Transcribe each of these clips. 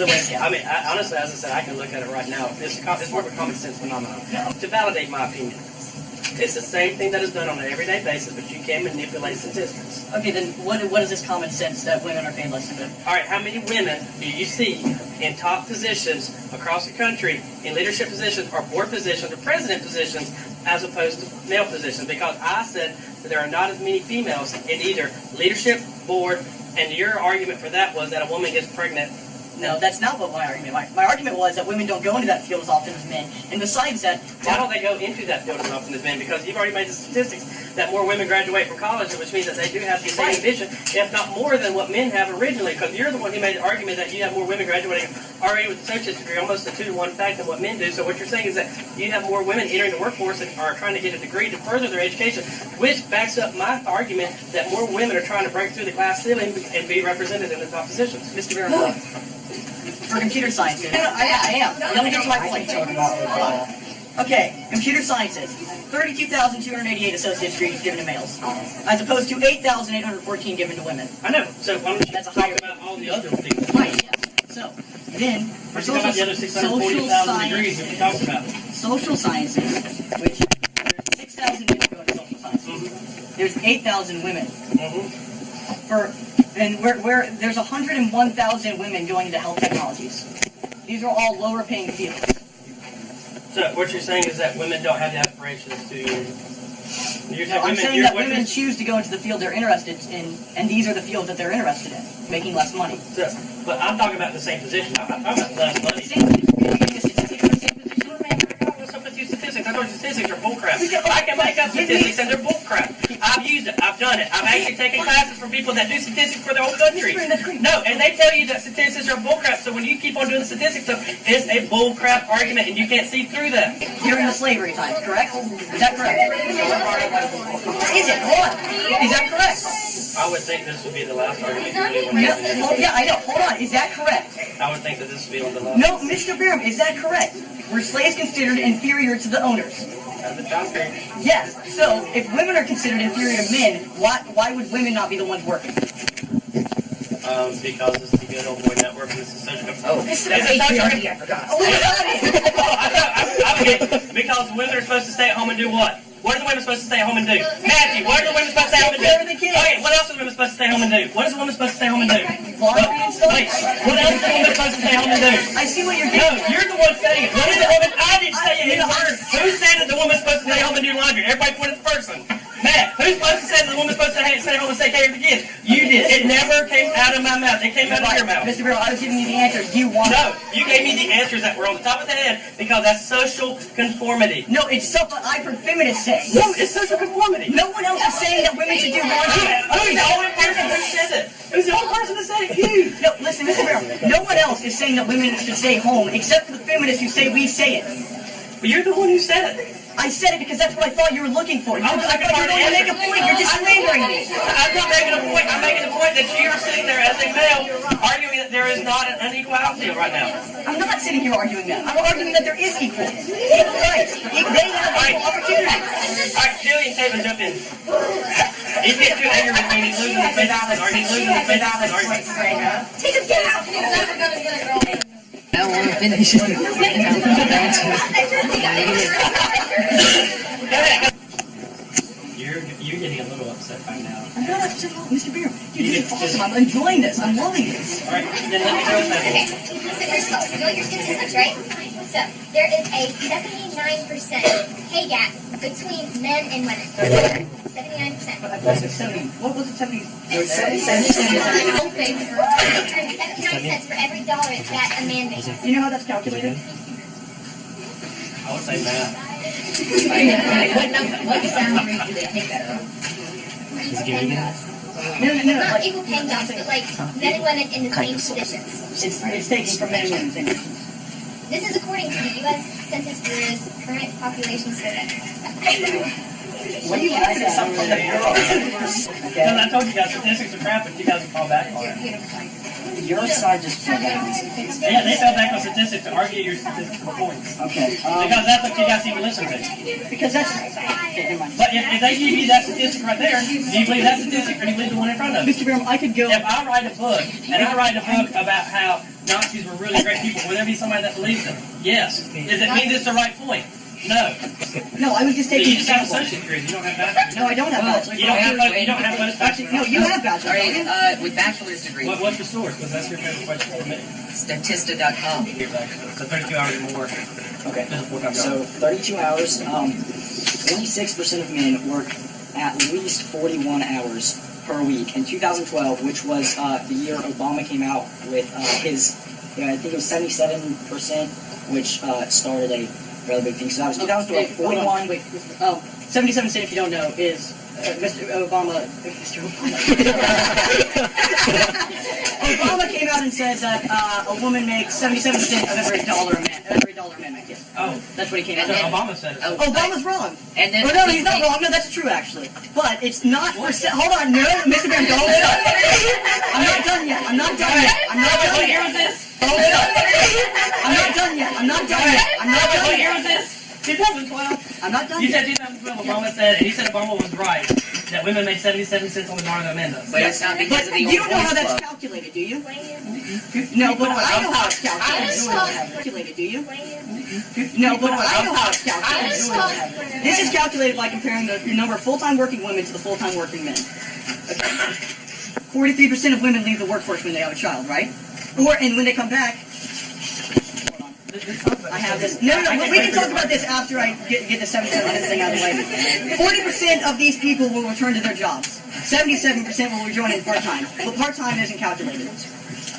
I mean, honestly, as I said, I can look at it right now. It's more of a common sense phenomenon. To validate my opinion, it's the same thing that is done on an everyday basis, but you can manipulate statistics. Okay, then what is this common sense that women are paid less to do? All right, how many women do you see in top positions across the country, in leadership positions or board positions or president positions, as opposed to male positions? Because I said that there are not as many females in either leadership, board, and your argument for that was that a woman gets pregnant. No, that's not what my argument was. My argument was that women don't go into that field as often as men. And besides that... Why don't they go into that field as often as men? Because you've already made the statistics that more women graduate from college, which means that they do have the same vision, if not more than what men have originally. Because you're the one who made the argument that you have more women graduating already with an associate's degree, almost a 2-to-1 fact than what men do. So what you're saying is that you have more women entering the workforce and are trying to get a degree to further their education, which backs up my argument that more women are trying to break through the glass ceiling and be represented in the top positions. Mr. Barron, for computer sciences. I am. Let me get to my point. Okay, computer sciences. 32,288 associate's degrees given to males, as opposed to 8,814 given to women. I know. So that's a higher about all the other things. Right, yes. So, then, for social sciences, which there's 6,000 people go to social sciences. There's 8,000 women. There's 101,000 women going into health technologies. These are all lower paying fields. So what you're saying is that women don't have the aspirations to... I'm saying that women choose to go into the field they're interested in, and these are the fields that they're interested in, making less money. So, but I'm talking about the same position. I'm talking about less money. What's up with you statistics? I told you statistics are bullcrap. I can make up statistics and they're bullcrap. I've used it. I've done it. I've actually taken classes from people that do statistics for their whole country. No, and they tell you that statistics are bullcrap. So when you keep on doing statistics stuff, it's a bullcrap argument, and you can't see through that. During the slavery times, correct? Is that correct? Is it? Hold on. Is that correct? I would think this would be the last argument. Yeah, I know. Hold on. Is that correct? I would think that this would be the last. No, Mr. Barham, is that correct? Were slaves considered inferior to the owners? Yes. So, if women are considered inferior to men, why would women not be the ones working? Because it's the good old boy network and it's a social... I forgot. Because women are supposed to stay at home and do what? What are the women supposed to stay home and do? Matthew, what are the women supposed to stay home and do? Okay, what else are the women supposed to stay home and do? What is the woman supposed to stay home and do? Laundry and stuff? Wait, what else is the woman supposed to stay home and do? I see what you're doing. No, you're the one saying it. What is the woman? I didn't say it in words. Who said that the woman's supposed to stay home and do laundry? Everybody point at the person. Matt, who's supposed to say that the woman's supposed to stay home and take care of the kids? You did. It never came out of my mouth. It came out of your mouth. Mr. Barrow, I was giving you the answers you wanted. No, you gave me the answers that were on the top of the head because that's social conformity. No, it's stuff that I've heard feminists say. No, it's social conformity. No one else is saying that women should do laundry. Who's the only person who said it? Who's the only person that said it? You. No, listen, Mr. Barrow, no one else is saying that women should stay home except for the feminists who say we say it. But you're the one who said it. I said it because that's what I thought you were looking for. I thought you were going to make a point. You're just slandering me. I'm not making a point. I'm making a point that you are sitting there as a male arguing that there is not an unequality right now. I'm not sitting here arguing that. I'm arguing that there is equal rights. They have equal opportunities. All right, Julian Taven, jump in. He's getting too angry with me. He's losing his face off his argument. He's losing his face off his argument. Take his get out. He's never going to get a girl. I don't want to finish. You're getting a little upset right now. I'm not upset at all, Mr. Beer. This is awesome. I'm enjoying this. I'm loving this. All right, then let me know what's happening. Okay, so you know your statistics, right? So there is a 79% pay gap between men and women. 79%. What was it? 70? What was it? 70? 79 cents for every dollar that a man makes. Do you know how that's calculated? I would say math. What salary do they take that on? No. Not equal paying jobs, but like men and women in the same positions. It's taken from men and women. This is according to the U.S. Census Bureau's current population survey. What do you guys say something from the Bureau? Because I told you guys statistics are crap, but you guys can fall back on it. Your side just fell back. Yeah, they fell back on statistics to argue your statistical points. Okay. Because that's what you guys seem to listen to. Because that's... Okay, never mind. But if they give you that statistic right there, do you believe that statistic or do you believe the one in front of you? Mr. Graham, I could go... If I write a book, and I write a book about how Nazis were really great people, will there be somebody that believes them? Yes. Does it mean it's the right point? No. No, I was just taking... You just have associate degrees. You don't have bachelor's. No, I don't have bachelor's. You don't have most Actually, no, you have bachelor's. Alright, with bachelor's degree, What's the source? Because that's your favorite question for me. Statista.com. So 32 hours or more. Okay. This is full-time So job. 32 hours. 26% of men work at least 41 hours per week. In 2012, which was the year Obama came out with his, I think it was 77%, which started a rather big thing. So that was 2012. 41. Wait, 77 cent, if you don't know, is Mr. Obama. Obama came out and said that a woman makes 77 cents of every dollar a man makes. Oh. That's what he came out So with. Obama said it. Obama's wrong. And then Oh, no, he's not wrong. No, that's true, actually. But it's not for... Hold on, no, Mr. Graham, don't stop. I'm not done yet. I'm not done yet. I'm not done What year yet. was this? Don't stop. I'm not done yet. I'm not done yet. I'm not done What year yet. was this? 2012? I'm not done You yet. said 2012, Obama said, and he said Obama was right, that women make 77 cents on the dollar that men does. But it's not because of the You don't know how Boys that's Club. calculated, do you? No, but I know how it's calculated. Do you? No, but I know how it's calculated. This is calculated by comparing the number of full-time working women to the full-time working men. Okay. 43% of women leave the workforce when they have a child, right? And when they come back, I have this. No, we can talk about this after I get the 77 thing out of the way. 40% of these people will return to their jobs. 77% will rejoin in part-time. But part-time isn't calculated.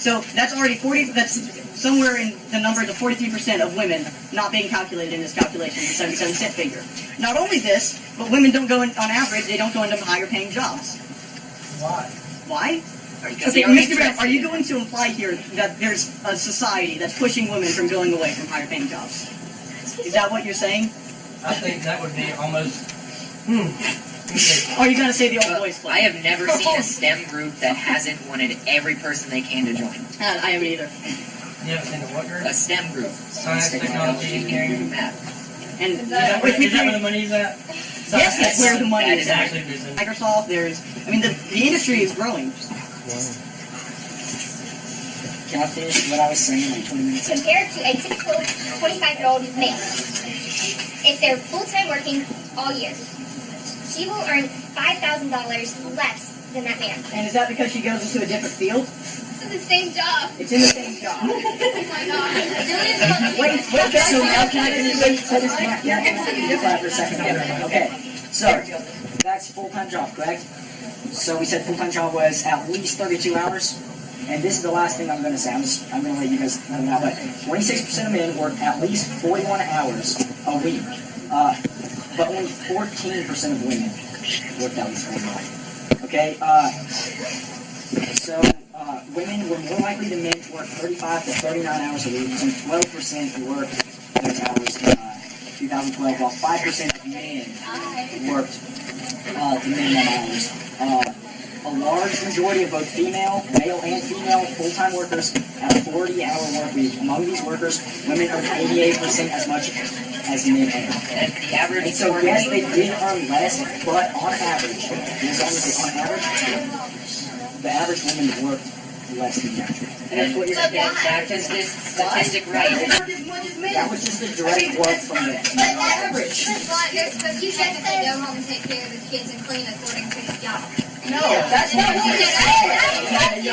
So that's already 40, that's somewhere in the numbers of 43% of women not being calculated in this calculation, the 77 cent figure. Not only this, but women don't go in, on average, they don't go into higher paying jobs. Why? Why? Because Okay, they are Mr. Graham, interested. are you going to imply here that there's a society that's pushing women from going away from higher paying jobs? Is that what you're saying? I think that would be almost... Or are you going to say the old boys club? I have never seen a STEM group that hasn't wanted every person they can to join. I haven't either. You haven't seen the what group? A STEM group. Science, technology, engineering. Math. And Is that where the money's at? yes, that's where the money That is is at. actually reason. Microsoft, the industry is growing. Can I finish what I was saying like 20 minutes ago? Compared to a typical 25-year-old male, if they're full-time working all year, she will earn $5,000 less than that man. And is that because she goes into a different field? It's in the same job. It's in the same job. Oh my God. Wait, So now can I finish what you said? Yeah, can I finish that for a second? Okay, so that's full-time job, correct? So we said full-time job was at least 32 hours. And this is the last thing I'm going to say. I'm going to let you guys know now. But 26% of men work at least 41 hours a week. But only 14% of women work at least 41. Okay? So women were more likely than men to work 35 to 39 hours a week. And 12% worked those hours in 2012, while 5% of men worked the minimum hours. A large majority of both male and female full-time workers have a 40-hour work week. Among these workers, women earn 88% as much as men earn. And the average And so yes, they did earn less, but on average, the average woman worked less than the average. And that's what you're saying. That is this statistic right. That was just a direct quote from them. Average. But you said that they go home and take care of the kids and clean according to the job. No, that's not what you're saying.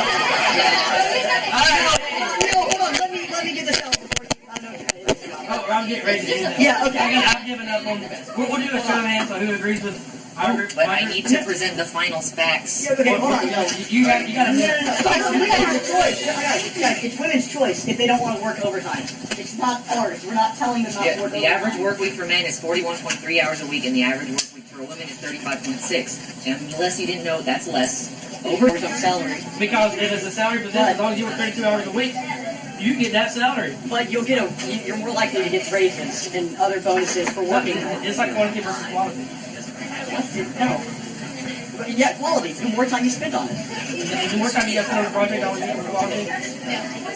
Hold on, let me get this out before you... I know. Oh, I'm getting ready to do that. Yeah, okay. I've given up on... We'll do a show of hands on who agrees with... But I need to present the final facts. Yeah, okay, hold on. No. You got to... It's women's choice if they don't want to work overtime. It's not ours. We're not telling them not to work overtime. The average work week for men is 41.3 hours a week, and the average work week for a woman is 35.6. And unless you didn't know, that's less. Overtime salary. Because it is a salary position, as long as you work 32 hours a week, you get that salary. But you're more likely to get raises and other bonuses for working. It's like quantity versus quality. No. But yeah, quality. The more time you spend on it. The more time you have to do a project, always get quality.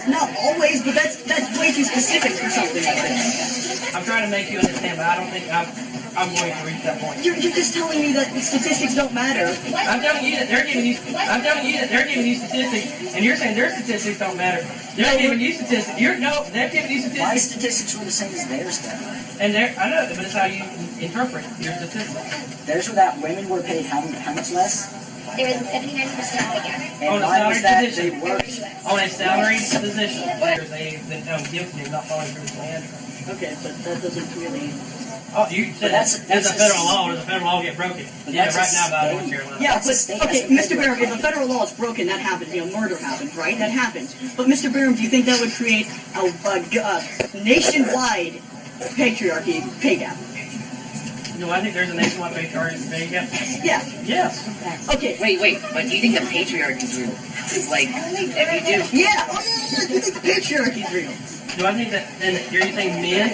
Not always, but that's way too specific for something like this. I'm trying to make you understand, but I don't think I'm going to reach that point. You're just telling me that statistics don't matter. I'm telling you that they're giving you. I'm telling you that they're giving you statistics, and you're saying their statistics don't matter. They're giving you statistics. They're giving you My statistics, statistics were the same as theirs, though. and I know, but it's how you interpret your statistics. Theirs were that women were paid how much less? There was a 79% pay gap. And On a mine was salary that they position. worked. On a salaried position, they've been found guilty of not following through the plan. Okay, but that doesn't really. Oh, you said But there's a federal law. Does the federal law get broken? But Yeah, that's right a now by North state. Carolina. Yeah, That's a but state, okay, that's a Mr. Barham, if the federal law is broken, that happens. Murder happens, right? That happens. But Mr. Barham, do you think that would create a nationwide patriarchy pay gap? No, I think there's a nationwide patriarchy pay gap. Yeah. Yes. Okay. Wait, but do you think the patriarchy is real? Like, if you do, Yeah. Oh yeah. Do you think the patriarchy is real? Do I think that? And you're saying men,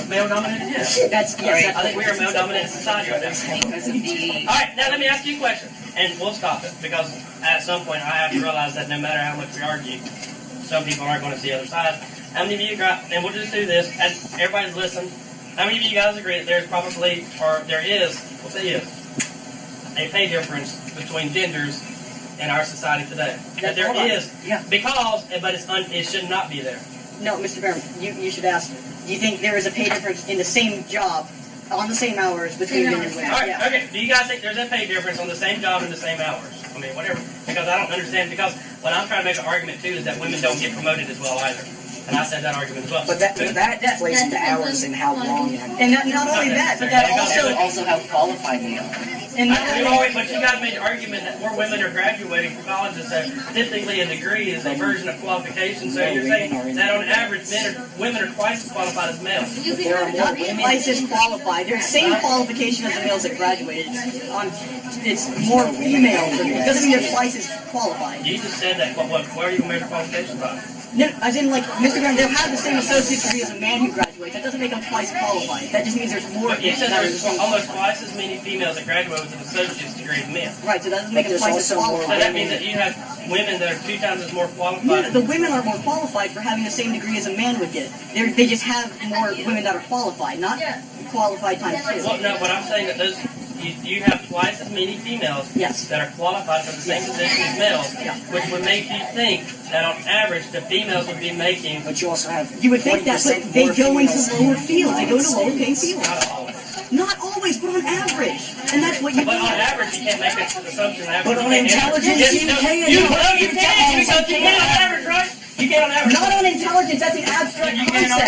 male-dominated? Yes. That's yes. I think we are a male-dominated society right now. because of the All right, now let me ask you a question, and we'll stop it because at some point I have to realize that no matter how much we argue, some people aren't going to see the other side. How many of you got? And we'll just do this as everybody's listening. How many of you guys agree that there's probably, or there is, we'll say is, a pay difference between genders in our society today? That there Hold on. is, Yeah. because, but it should not be there. No, Mr. Barham, you should ask. Do you think there is a pay difference in the same job, on the same hours between men and women? All right, Yeah. okay. Do you guys think there's a pay difference on the same job in the same hours? I mean, whatever. Because I don't understand. Because what I'm trying to make an argument too is that women don't get promoted as well either. And I said that argument as well. But that plays into hours and how long you have. And not only that, but that also how qualified they are. and not only But you guys made the argument that more women are graduating from colleges, so typically a degree is a version of qualification. So you're saying that on average, women are twice as qualified as males. There are more not women. twice as qualified. They're the same qualification as the males that graduated. It's more female. It doesn't mean they're twice as qualified. You just said that. Where are you going to measure qualifications by? No, as in, like, Mr. Brown, they'll have the same associate degree as a man who graduates. That doesn't make them twice qualified. That just means there's more. But you said that are there's the same almost qualified. twice as many females that graduate with an associate's degree as men. Right, so that doesn't But make them there's twice as also more So qualified. that means that you have women that are 2 times as more No, qualified. the women are more qualified for having the same degree as a man would get. They just have more women that are qualified, not qualified times two. Well, no, but I'm saying that you have twice as many females Yes. that are qualified for the same position as males, Yeah. which would make you think that on average the females would be making, But you also have. You would think that, but 40% they more go into females lower in fields. They go to United lower paying States. fields. not always. Not always, but on average. And that's what you But on need. average you can't make that assumption. But on intelligence, Yes, you no, can. You can because you can't on average, right? You can't on average. Not on intelligence, that's an abstract You can't on concept.